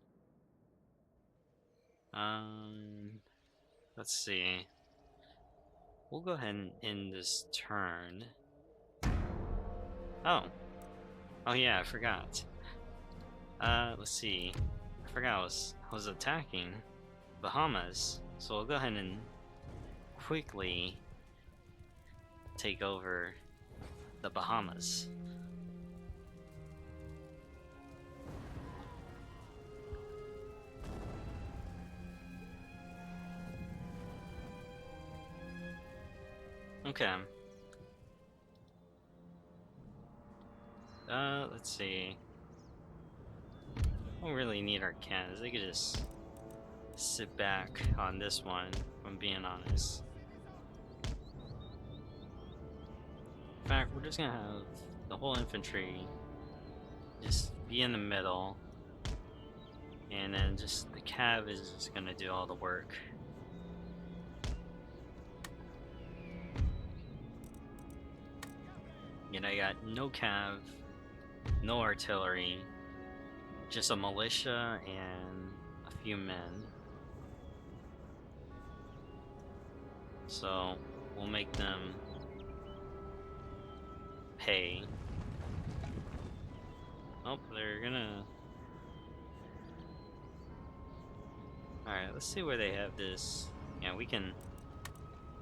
Let's see. We'll go ahead and end this turn. Oh. Oh yeah, I forgot. Let's see. I forgot I was attacking Bahamas. So we'll go ahead and quickly take over the Bahamas. Okay. Let's see. I don't really need our cannons. They could just sit back on this one, if I'm being honest. In fact, we're just gonna have the whole infantry just be in the middle, and then just the cav is just gonna do all the work. And I got no cav, no artillery, just a militia and a few men. So we'll make them pay. Oh, they're gonna... Alright, let's see where they have this. Yeah, we can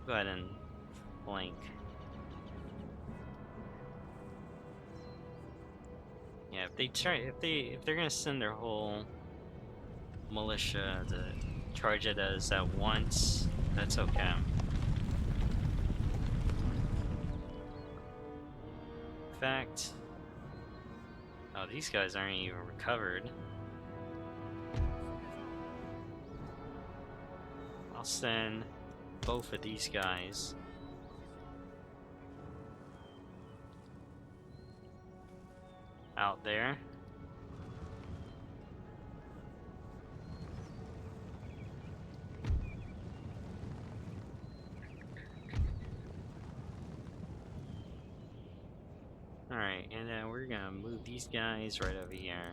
go ahead and flank. Yeah, if they're gonna send their whole militia to charge at us at once, that's okay. In fact, oh, these guys aren't even recovered. I'll send both of these guys. Out there. Alright, and then we're gonna move these guys right over here.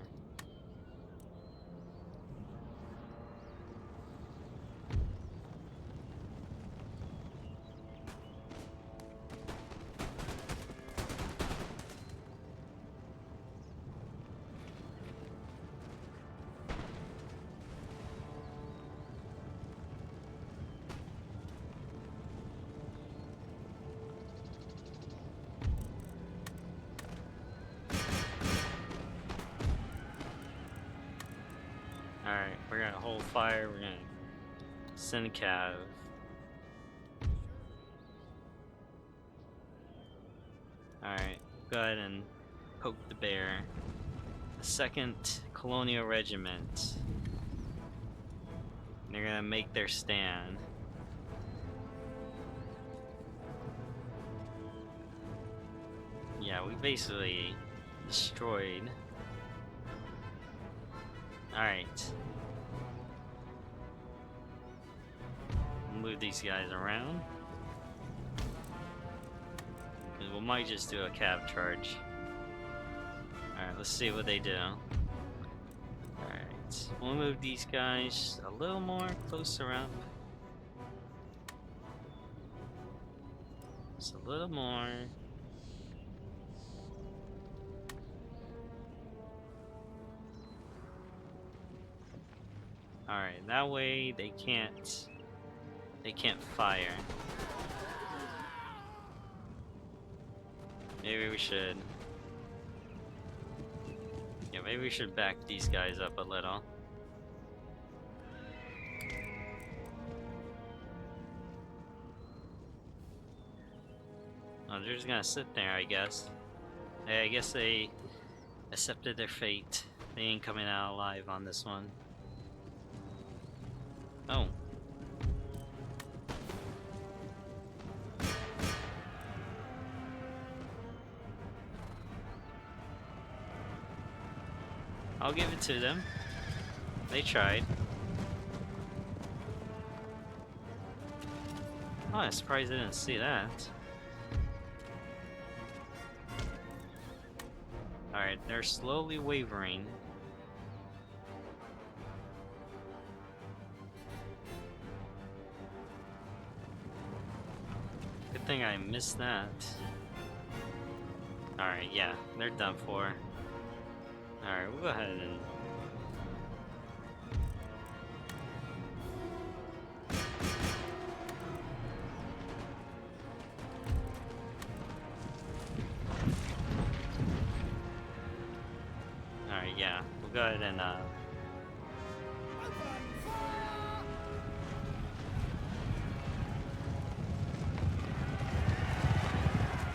Alright, we're gonna hold fire, we're gonna send a cav. Alright, go ahead and poke the bear. 2nd Colonial Regiment. They're gonna make their stand. Yeah, we basically destroyed. Alright. Move these guys around. Because we might just do a cab charge. Alright, let's see what they do. Alright, we'll move these guys a little more closer up. Just a little more. Alright, that way they can't fire. Maybe we should. Yeah, maybe we should back these guys up a little. Oh, they're just gonna sit there, I guess. Hey, I guess they accepted their fate. They ain't coming out alive on this one. Oh. I'll give it to them. They tried. Oh, I'm surprised I didn't see that. Alright, they're slowly wavering. Good thing I missed that. Alright, yeah, they're done for. Alright, we'll go ahead and... Alright, yeah, we'll go ahead and,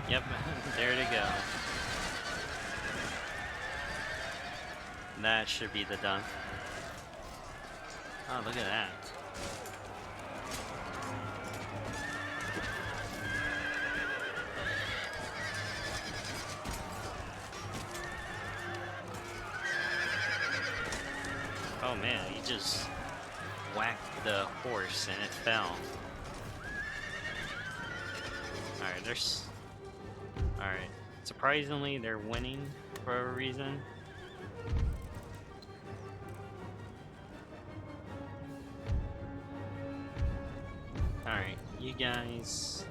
Yep, there to go. That should be the done. Oh, look at that. Oh man, he just whacked the horse and it fell. Alright, there's... Alright. Surprisingly, they're winning for a reason. Alright, you guys...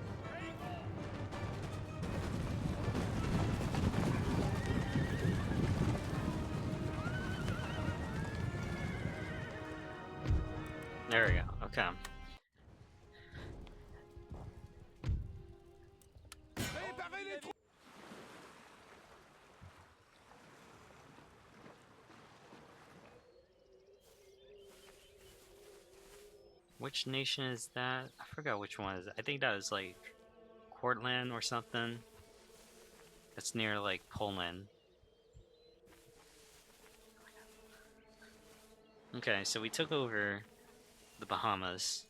There we go, okay. Which nation is that? I forgot which one is it. I think that was like Cortland or something. It's near like Poland. Okay, so we took over the Bahamas.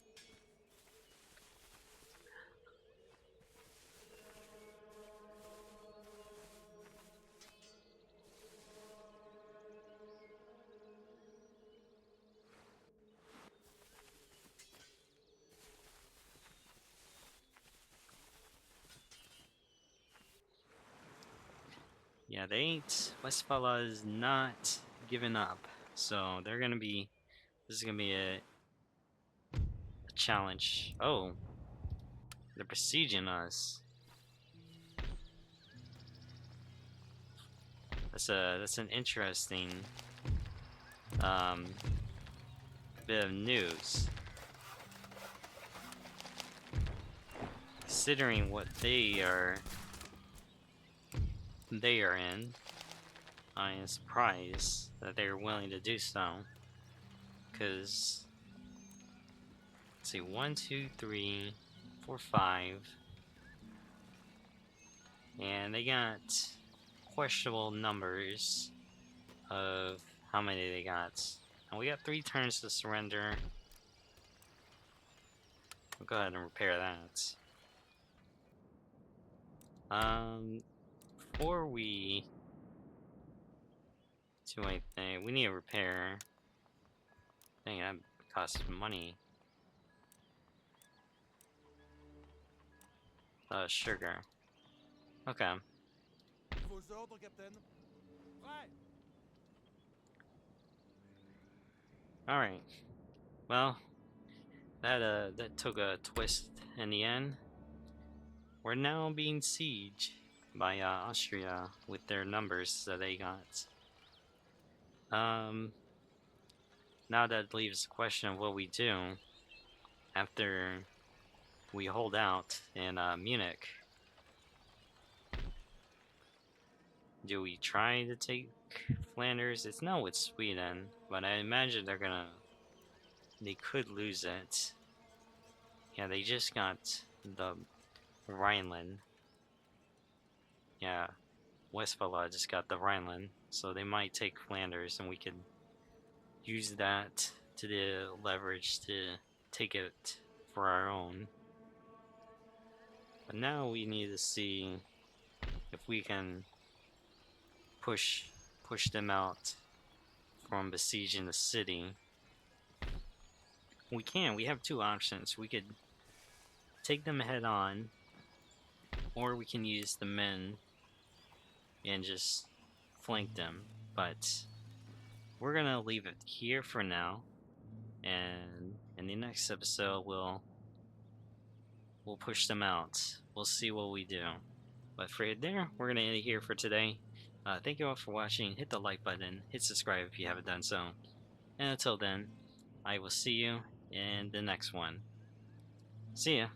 Yeah, they ain't. Westphala's not giving up. So they're gonna be. This is gonna be a challenge. Oh, they're besieging us. That's an interesting um, bit of news. Considering what they are in, I am surprised that they are willing to do so. Because let's see, 1, 2, 3, 4, 5, and they got questionable numbers of how many they got. And we got 3 turns to surrender. We'll go ahead and repair that. Before we do anything, we need a repair. Dang, that costs money. Sugar. Okay. Vos ordres, Captain. Prêt. Alright. Well, that took a twist in the end. We're now being sieged by Austria with their numbers that they got. Now that leaves the question of what we do after we hold out in Munich. Do we try to take Flanders? It's not with Sweden, but I imagine they could lose it. Yeah, they just got the Rhineland. Yeah, Westphalia just got the Rhineland, so they might take Flanders, and we could use that to the leverage to take it for our own. But now we need to see if we can push them out from besieging the city. We can. We have 2 options. We could take them head on, or we can use the men and just flank them. But we're gonna leave it here for now, and in the next episode we'll push them out. We'll see what we do. But for there, we're gonna end it here for today. Thank you all for watching. Hit the like button, hit subscribe if you haven't done so, and until then, I will see you in the next one. See ya.